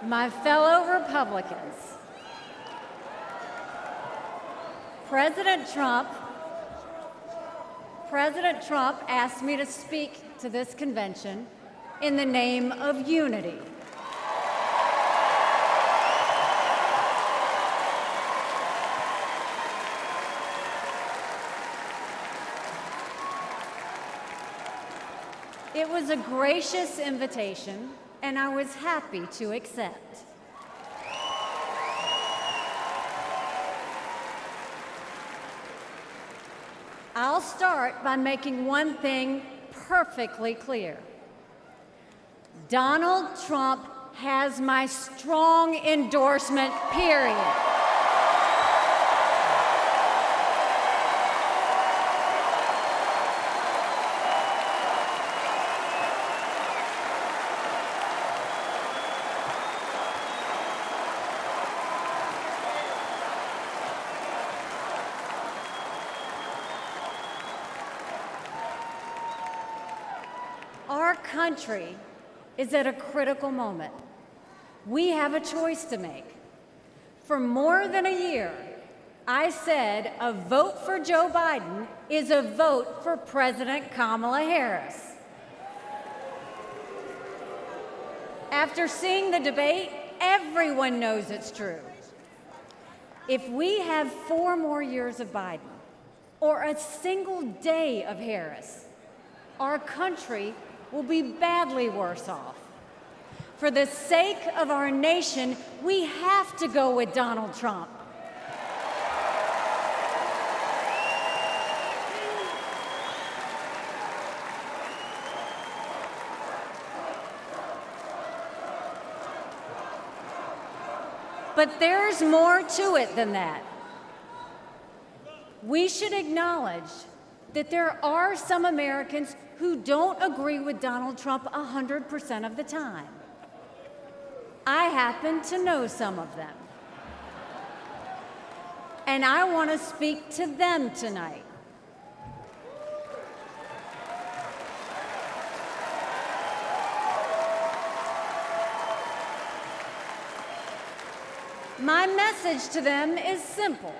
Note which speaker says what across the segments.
Speaker 1: My fellow Republicans, President Trump asked me to speak to this convention in the name of unity. It was a gracious invitation, and I was happy to accept. I'll start by making one thing perfectly clear. Donald Trump has my strong endorsement, period. Our country is at a critical moment. We have a choice to make. For more than a year, I said a vote for Joe Biden is a vote for President Kamala Harris. After seeing the debate, everyone knows it's true. If we have 4 more years of Biden or a single day of Harris, our country will be badly worse off. For the sake of our nation, we have to go with Donald Trump. But there's more to it than that. We should acknowledge that there are some Americans who don't agree with Donald Trump 100% of the time. I happen to know some of them. And I want to speak to them tonight. My message to them is simple.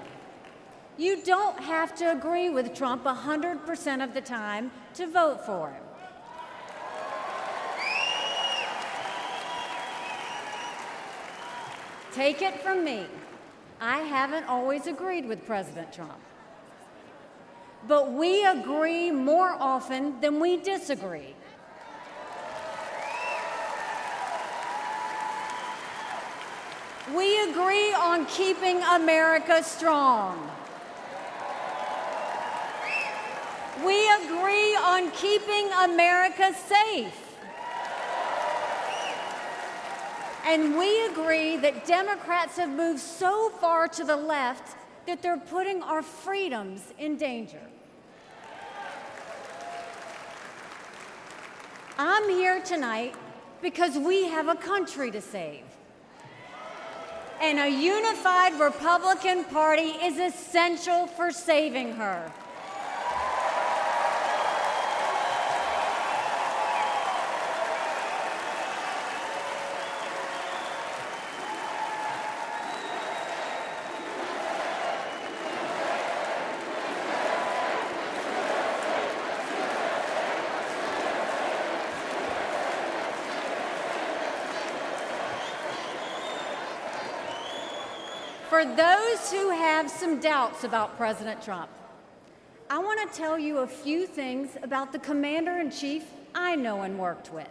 Speaker 1: You don't have to agree with Trump 100% of the time to vote for him. Take it from me, I haven't always agreed with President Trump. But we agree more often than we disagree. We agree on keeping America strong. We agree on keeping America safe. And we agree that Democrats have moved so far to the left that they're putting our freedoms in danger. I'm here tonight because we have a country to save. And a unified Republican Party is essential for saving her. For those who have some doubts about President Trump, I want to tell you a few things about the Commander-in-Chief I know and worked with.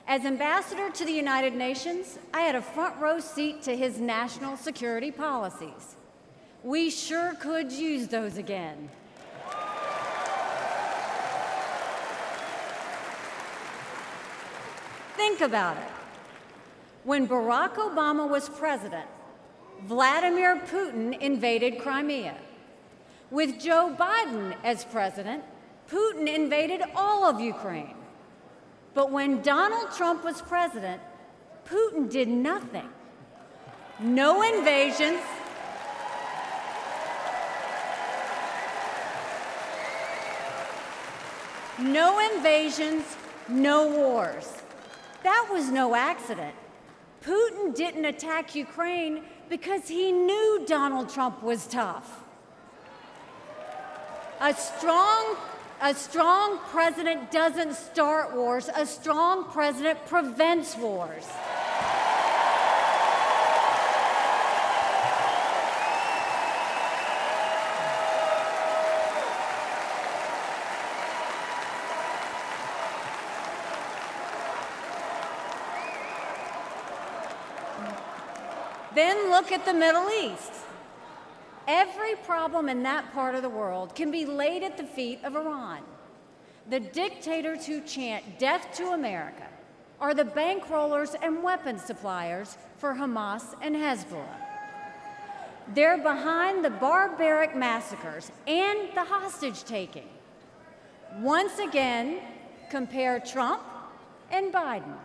Speaker 1: As ambassador to the United Nations, I had a front row seat to his national security policies. We sure could use those again. Think about it. When Barack Obama was president, Vladimir Putin invaded Crimea. With Joe Biden as president, Putin invaded all of Ukraine. But when Donald Trump was president, Putin did nothing. No invasions. No invasions, no wars. That was no accident. Putin didn't attack Ukraine because he knew Donald Trump was tough. A strong president doesn't start wars. A strong president prevents wars. Then look at the Middle East. Every problem in that part of the world can be laid at the feet of Iran. The dictators who chant death to America are the bankrollers and weapons suppliers for Hamas and Hezbollah. They're behind the barbaric massacres and the hostage-taking. Once again, compare Trump and Biden.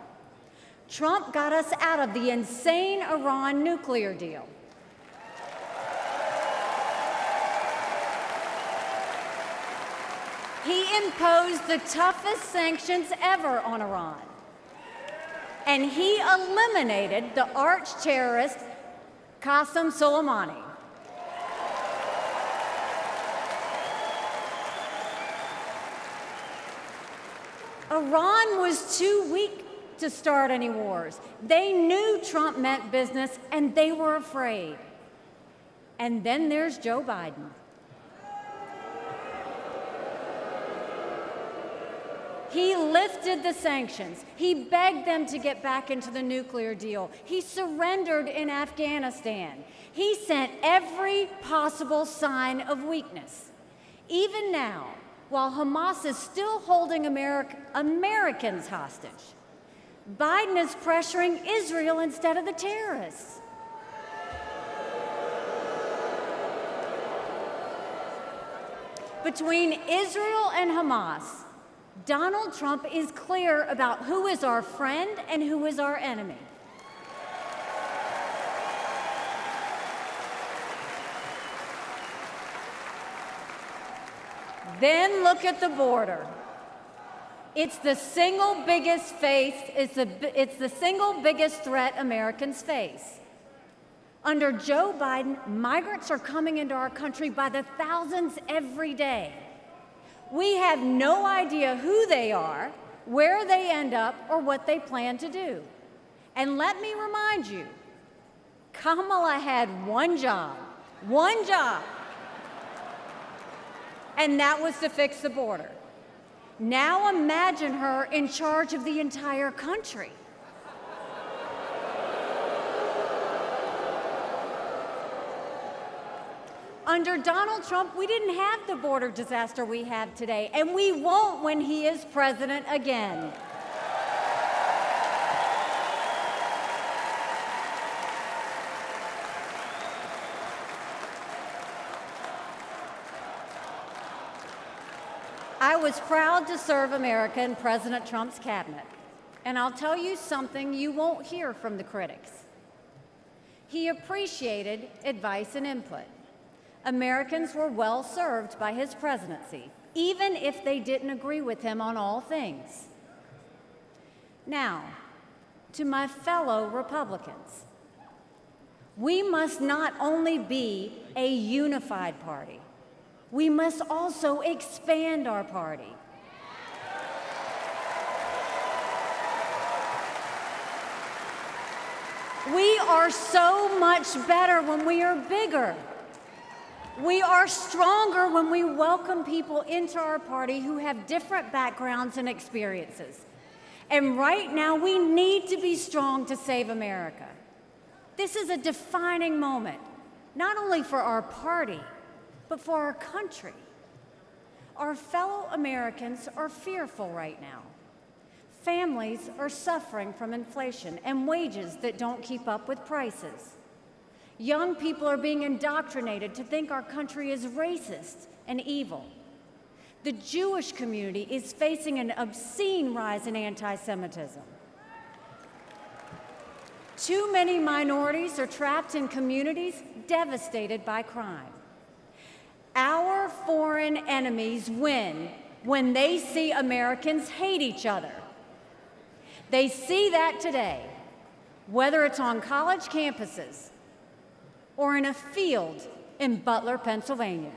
Speaker 1: Trump got us out of the insane Iran nuclear deal. He imposed the toughest sanctions ever on Iran. And he eliminated the arch-terrorist Qasem Soleimani. Iran was too weak to start any wars. They knew Trump meant business, and they were afraid. And then there's Joe Biden. He lifted the sanctions. He begged them to get back into the nuclear deal. He surrendered in Afghanistan. He sent every possible sign of weakness. Even now, while Hamas is still holding Americans hostage, Biden is pressuring Israel instead of the terrorists. Between Israel and Hamas, Donald Trump is clear about who is our friend and who is our enemy. Then look at the border. It's the single biggest threat Americans face. Under Joe Biden, migrants are coming into our country by the thousands every day. We have no idea who they are, where they end up, or what they plan to do. And let me remind you, Kamala had one job, and that was to fix the border. Now imagine her in charge of the entire country. Under Donald Trump, we didn't have the border disaster we have today, and we won't when he is president again. I was proud to serve America in President Trump's cabinet, and I'll tell you something you won't hear from the critics. He appreciated advice and input. Americans were well served by his presidency, even if they didn't agree with him on all things. Now, to my fellow Republicans, we must not only be a unified party, we must also expand our party. We are so much better when we are bigger. We are stronger when we welcome people into our party who have different backgrounds and experiences. And right now, we need to be strong to save America. This is a defining moment, not only for our party, but for our country. Our fellow Americans are fearful right now. Families are suffering from inflation and wages that don't keep up with prices. Young people are being indoctrinated to think our country is racist and evil. The Jewish community is facing an obscene rise in anti-Semitism. Too many minorities are trapped in communities devastated by crime. Our foreign enemies win when they see Americans hate each other. They see that today. whether it's on college campuses or in a field in Butler, Pennsylvania.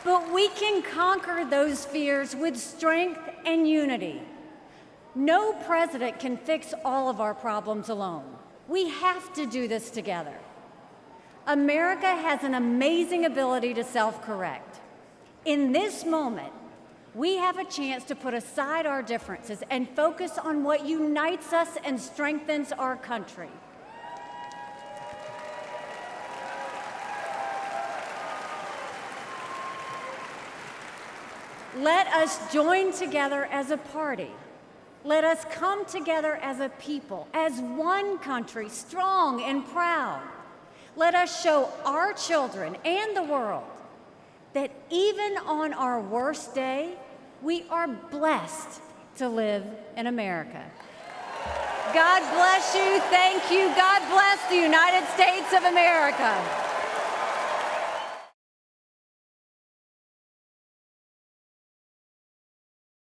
Speaker 1: But we can conquer those fears with strength and unity. No president can fix all of our problems alone. We have to do this together. America has an amazing ability to self-correct. In this moment, we have a chance to put aside our differences and focus on what unites us and strengthens our country. Let us join together as a party. Let us come together as a people, as one country, strong and proud. Let us show our children and the world that even on our worst day, we are blessed to live in America. God bless you. Thank you. God bless the United States of America.